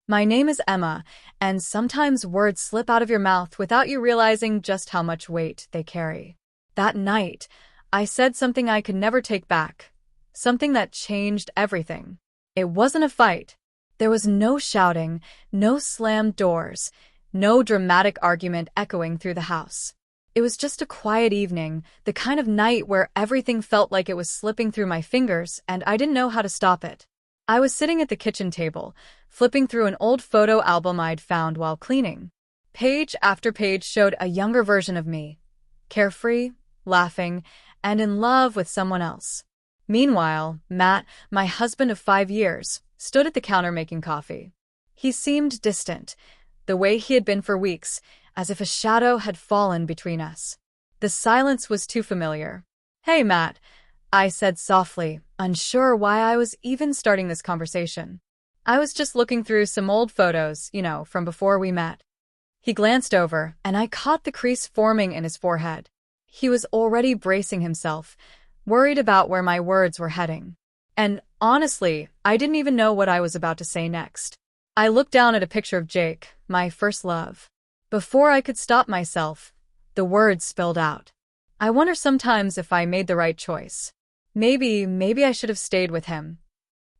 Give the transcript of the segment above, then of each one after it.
My name is Emma, and sometimes words slip out of your mouth without you realizing just how much weight they carry. That night, I said something I could never take back. Something that changed everything. It wasn't a fight. There was no shouting, no slammed doors, no dramatic argument echoing through the house. It was just a quiet evening, the kind of night where everything felt like it was slipping through my fingers and I didn't know how to stop it. I was sitting at the kitchen table, flipping through an old photo album I'd found while cleaning. Page after page showed a younger version of me, carefree, laughing, and in love with someone else. Meanwhile, Matt, my husband of 5 years, stood at the counter making coffee. He seemed distant, the way he had been for weeks, as if a shadow had fallen between us. The silence was too familiar. "Hey, Matt," I said softly, unsure why I was even starting this conversation. "I was just looking through some old photos, from before we met." He glanced over, and I caught the crease forming in his forehead. He was already bracing himself, worried about where my words were heading. And honestly, I didn't even know what I was about to say next. I looked down at a picture of Jake, my first love. Before I could stop myself, the words spilled out. I wonder sometimes if I made the right choice. Maybe I should have stayed with him.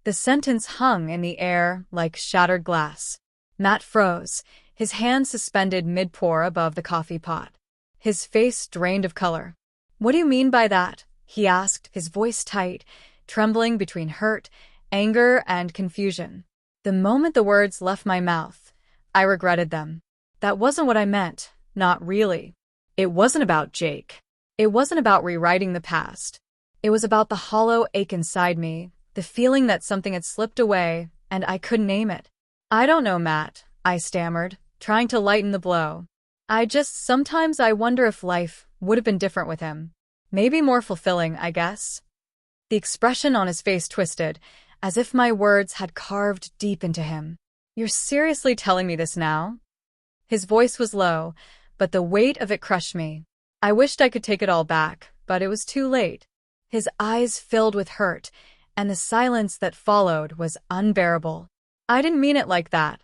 The sentence hung in the air like shattered glass. Matt froze, his hand suspended mid-pour above the coffee pot. His face drained of color. "What do you mean by that?" he asked, his voice tight, trembling between hurt, anger, and confusion. The moment the words left my mouth, I regretted them. That wasn't what I meant, not really. It wasn't about Jake. It wasn't about rewriting the past. It was about the hollow ache inside me, the feeling that something had slipped away, and I couldn't name it. "I don't know, Matt," I stammered, trying to lighten the blow. Sometimes I wonder if life would have been different with him. Maybe more fulfilling, I guess." The expression on his face twisted, as if my words had carved deep into him. "You're seriously telling me this now?" His voice was low, but the weight of it crushed me. I wished I could take it all back, but it was too late. His eyes filled with hurt, and the silence that followed was unbearable. "I didn't mean it like that,"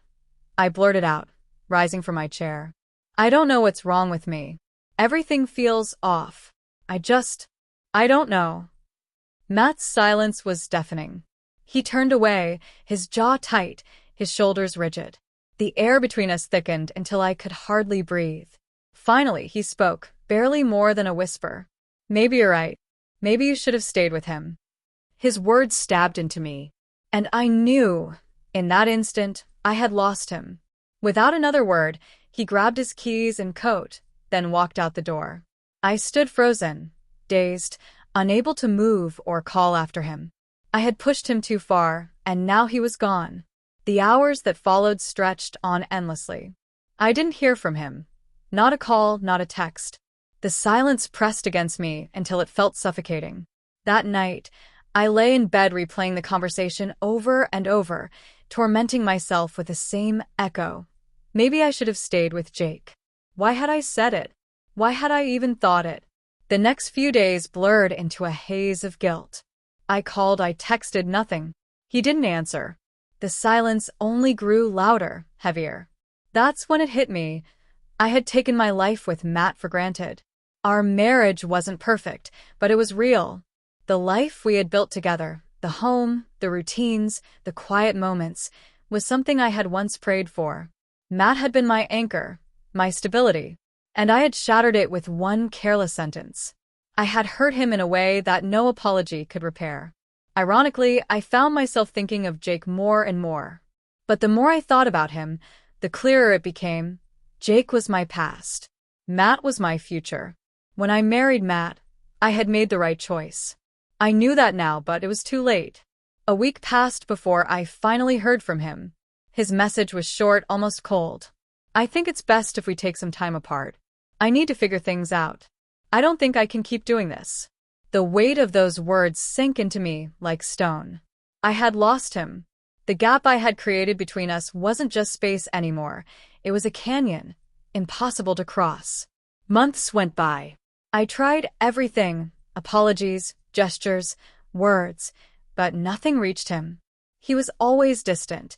I blurted out, rising from my chair. "I don't know what's wrong with me. Everything feels off. I don't know." Matt's silence was deafening. He turned away, his jaw tight, his shoulders rigid. The air between us thickened until I could hardly breathe. Finally, he spoke, barely more than a whisper. "Maybe you're right. Maybe you should have stayed with him." His words stabbed into me, and I knew, in that instant, I had lost him. Without another word, he grabbed his keys and coat, then walked out the door. I stood frozen, dazed, unable to move or call after him. I had pushed him too far, and now he was gone. The hours that followed stretched on endlessly. I didn't hear from him. Not a call, not a text. The silence pressed against me until it felt suffocating. That night, I lay in bed replaying the conversation over and over, tormenting myself with the same echo. Maybe I should have stayed with Jake. Why had I said it? Why had I even thought it? The next few days blurred into a haze of guilt. I called, I texted, nothing. He didn't answer. The silence only grew louder, heavier. That's when it hit me. I had taken my life with Matt for granted. Our marriage wasn't perfect, but it was real. The life we had built together, the home, the routines, the quiet moments, was something I had once prayed for. Matt had been my anchor, my stability, and I had shattered it with one careless sentence. I had hurt him in a way that no apology could repair. Ironically, I found myself thinking of Jake more and more. But the more I thought about him, the clearer it became. Jake was my past. Matt was my future. When I married Matt, I had made the right choice. I knew that now, but it was too late. A week passed before I finally heard from him. His message was short, almost cold. "I think it's best if we take some time apart. I need to figure things out. I don't think I can keep doing this." The weight of those words sank into me like stone. I had lost him. The gap I had created between us wasn't just space anymore. It was a canyon, impossible to cross. Months went by. I tried everything, apologies, gestures, words, but nothing reached him. He was always distant,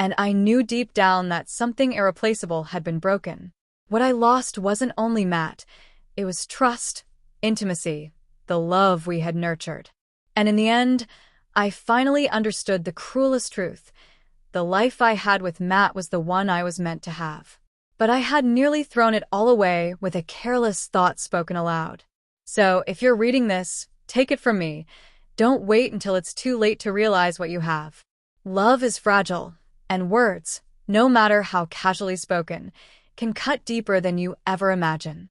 and I knew deep down that something irreplaceable had been broken. What I lost wasn't only Matt, it was trust, intimacy, the love we had nurtured. And in the end, I finally understood the cruelest truth. The life I had with Matt was the one I was meant to have. But I had nearly thrown it all away with a careless thought spoken aloud. So, if you're reading this, take it from me. Don't wait until it's too late to realize what you have. Love is fragile, and words, no matter how casually spoken, can cut deeper than you ever imagine.